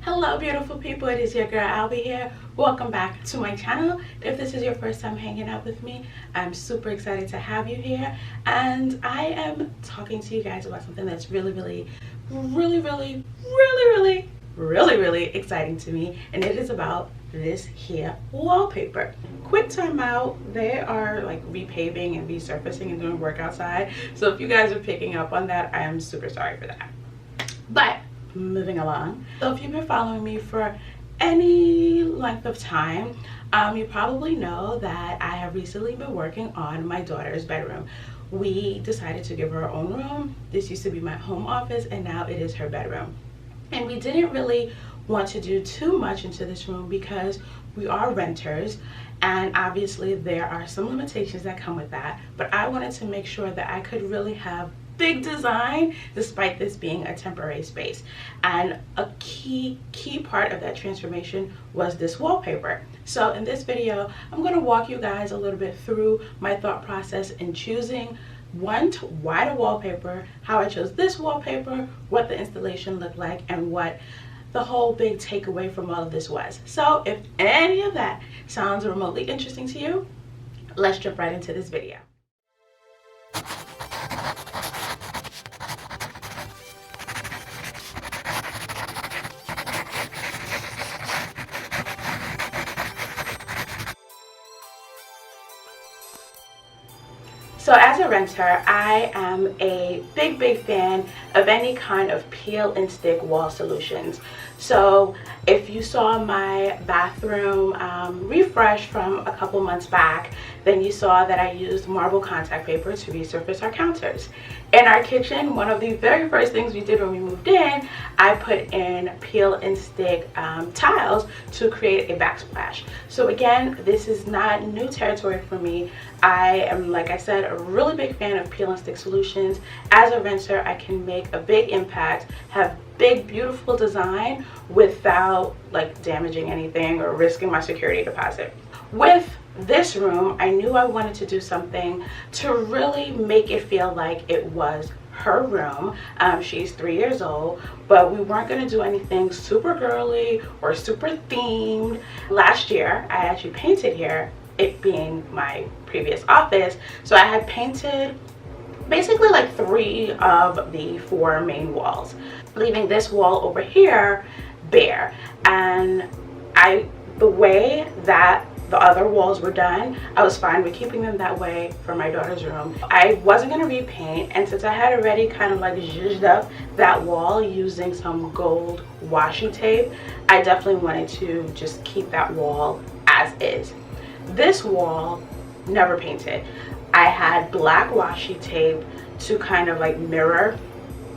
Hello beautiful people, it is your girl Albie here. Welcome back to my channel. If this is your first time hanging out with me, I'm super excited to have you here, and I am talking to you guys about something that's really exciting to me, and it is about this here wallpaper. Quick time out, they are like repaving and resurfacing and doing work outside, so if you guys are picking up on that, I am super sorry for that. But moving along, so if you've been following me for any length of time, you probably know that I have recently been working on my daughter's bedroom. We decided to give her her own room. This used to be my home office, and now it is her bedroom. And we didn't really want to do too much into this room because we are renters, and obviously there are some limitations that come with that, but I wanted to make sure that I could really have big design despite this being a temporary space. And a key part of that transformation was this wallpaper. So in this video, I'm going to walk you guys a little bit through my thought process in choosing why the wallpaper, how I chose this wallpaper, what the installation looked like, and what the whole big takeaway from all of this was. So if any of that sounds remotely interesting to you, let's jump right into this video. So as a renter, I am a big fan of any kind of peel and stick wall solutions. So if you saw my bathroom refresh from a couple months back, then you saw that I used marble contact paper to resurface our counters. In our kitchen, one of the very first things we did when we moved in, I put in peel and stick tiles to create a backsplash. So again, this is not new territory for me. I am, like I said, a really big fan of peel and stick solutions. As a renter, I can make a big impact, have big beautiful design without like damaging anything or risking my security deposit. With this room, I knew I wanted to do something to really make it feel like it was her room. She's 3 years old, but we weren't going to do anything super girly or super themed. Last year, I actually painted here, it being my previous office, so I had painted basically like 3 of the 4 main walls, leaving this wall over here bare. And the way that the other walls were done, I was fine with keeping them that way for my daughter's room. I wasn't going to repaint, and since I had already kind of like zhuzhed up that wall using some gold washi tape, I definitely wanted to just keep that wall as is. This wall, never painted. I had black washi tape to kind of like mirror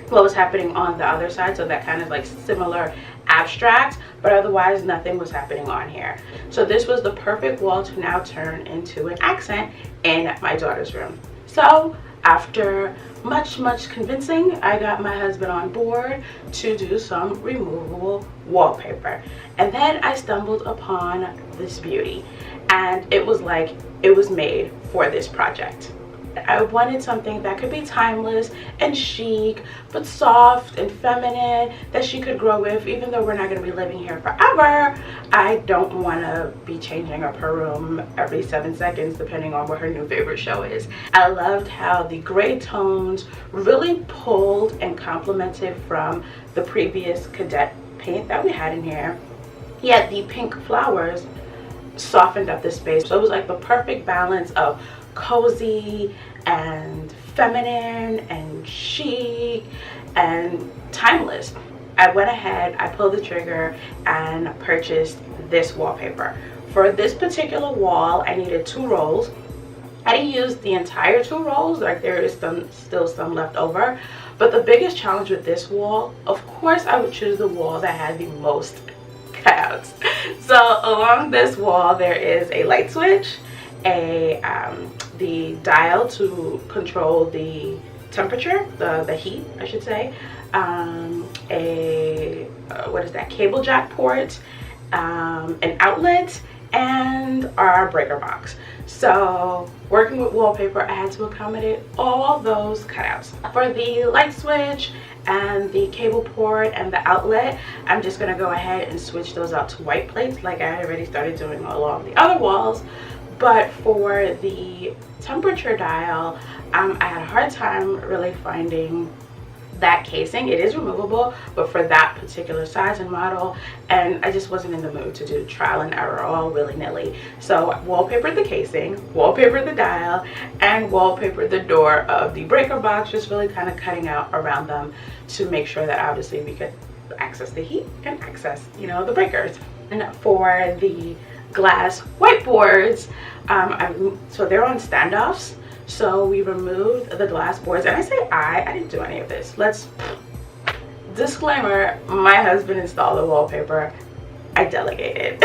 what was happening on the other side, so that kind of like similar abstract, but otherwise nothing was happening on here. So this was the perfect wall to now turn into an accent in my daughter's room. So after much convincing, I got my husband on board to do some removable wallpaper, and then I stumbled upon this beauty, and it was like it was made for this project. I wanted something that could be timeless and chic, but soft and feminine that she could grow with. Even though we're not going to be living here forever, I don't want to be changing up her room every 7 seconds depending on what her new favorite show is. I loved how the gray tones really pulled and complemented from the previous cadet paint that we had in here, yet the pink flowers softened up the space. So it was like the perfect balance of cozy and feminine and chic and timeless. I went ahead, I pulled the trigger and purchased this wallpaper. For this particular wall, I needed 2 rolls. I didn't use the entire 2 rolls, like there is still some left over. But the biggest challenge with this wall, of course, I would choose the wall that had the most cutouts. So along this wall, there is a light switch, the dial to control the temperature, the heat, I should say, what is that, cable jack port, an outlet, and our breaker box. So working with wallpaper, I had to accommodate all those cutouts. For the light switch and the cable port and the outlet, I'm just going to go ahead and switch those out to white plates like I already started doing along the other walls. But for the temperature dial, I had a hard time really finding that casing. It is removable, but for that particular size and model, and I just wasn't in the mood to do trial and error all willy-nilly. So I wallpapered the casing, wallpapered the dial, and wallpapered the door of the breaker box, just really kind of cutting out around them to make sure that obviously we could access the heat and access, you know, the breakers. And for the glass whiteboards, so they're on standoffs. So we removed the glass boards, and I say I didn't do any of this. Disclaimer, my husband installed the wallpaper, I delegated.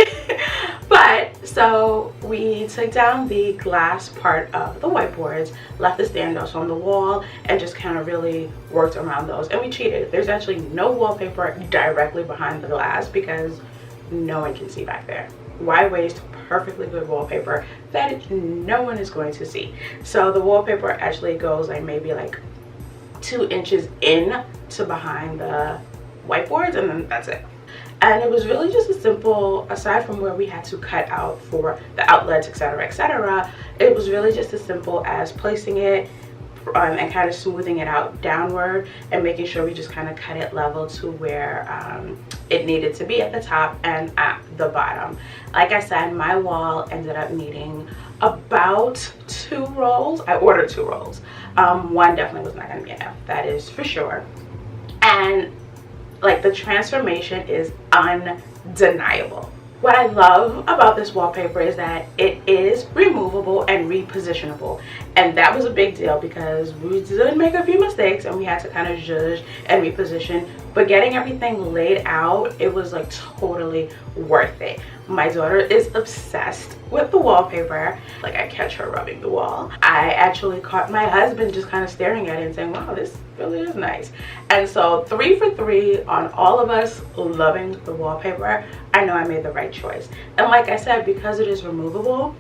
But so we took down the glass part of the whiteboards, left the standoffs on the wall, and just kind of really worked around those. And we cheated. There's actually no wallpaper directly behind the glass because no one can see back there. Why waste perfectly good wallpaper that no one is going to see? So the wallpaper actually goes like maybe like 2 inches in to behind the whiteboards, and then that's it. And it was really just a simple, aside from where we had to cut out for the outlets, etc., it was really just as simple as placing it and kind of smoothing it out downward and making sure we just kind of cut it level to where it needed to be at the top and at the bottom. Like I said, my wall ended up needing about 2 rolls. I ordered 2 rolls. One definitely was not going to be enough, that is for sure. And like the transformation is undeniable. What I love about this wallpaper is that it is removable and repositionable, and that was a big deal because we did make a few mistakes and we had to kind of judge and reposition, but getting everything laid out, it was like totally worth it. My daughter is obsessed with the wallpaper. Like, I catch her rubbing the wall. I actually caught my husband just kind of staring at it and saying, wow, this really is nice. And so 3 for 3 on all of us loving the wallpaper. I know I made the right choice. And like I said, because it is removable,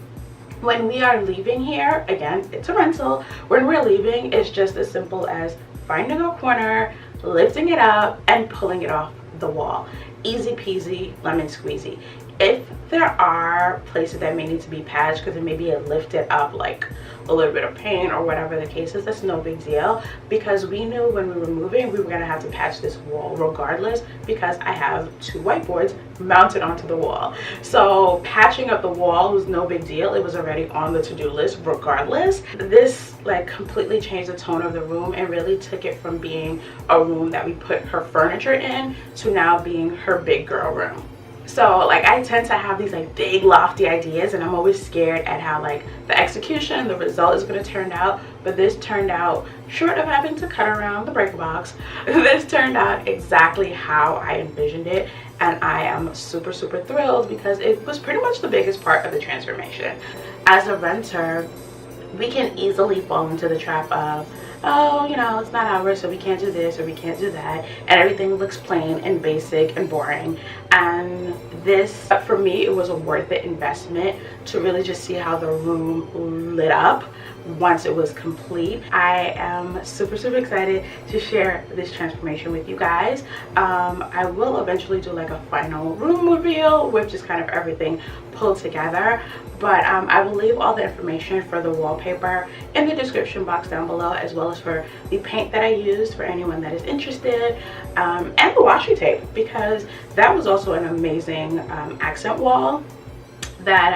when we are leaving here, again, it's a rental, when we're leaving, it's just as simple as finding a corner, lifting it up, and pulling it off the wall. Easy peasy, lemon squeezy. If there are places that may need to be patched because it may be lifted up like a little bit of paint or whatever the case is, that's no big deal, because we knew when we were moving we were going to have to patch this wall regardless, because I have 2 whiteboards mounted onto the wall. So patching up the wall was no big deal. It was already on the to-do list regardless. This like completely changed the tone of the room and really took it from being a room that we put her furniture in to now being her big girl room. So like I tend to have these like big lofty ideas, and I'm always scared at how like the execution, the result is going to turn out. But this turned out, short of having to cut around the breaker box, this turned out exactly how I envisioned it, and I am super thrilled because it was pretty much the biggest part of the transformation. As a renter, we can easily fall into the trap of, oh, you know, it's not ours, so we can't do this or we can't do that, and everything looks plain and basic and boring. And this, for me, it was a worth it investment to really just see how the room lit up once it was complete. I am super excited to share this transformation with you guys. I will eventually do like a final room reveal with just kind of everything pulled together, but I will leave all the information for the wallpaper in the description box down below, as well as for the paint that I used for anyone that is interested, and the washi tape, because that was also an amazing accent wall that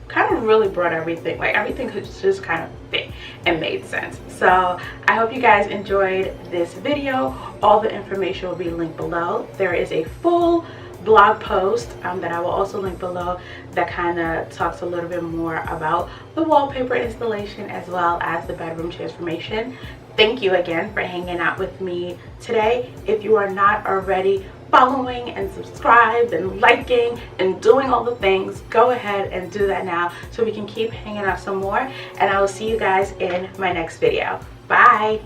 kind of really brought everything, like everything could just kind of fit and made sense. So I hope you guys enjoyed this video. All the information will be linked below. There is a full blog post that I will also link below that kind of talks a little bit more about the wallpaper installation as well as the bedroom transformation. Thank you again for hanging out with me today. If you are not already following and subscribed and liking and doing all the things, go ahead and do that now so we can keep hanging out some more, and I will see you guys in my next video. Bye.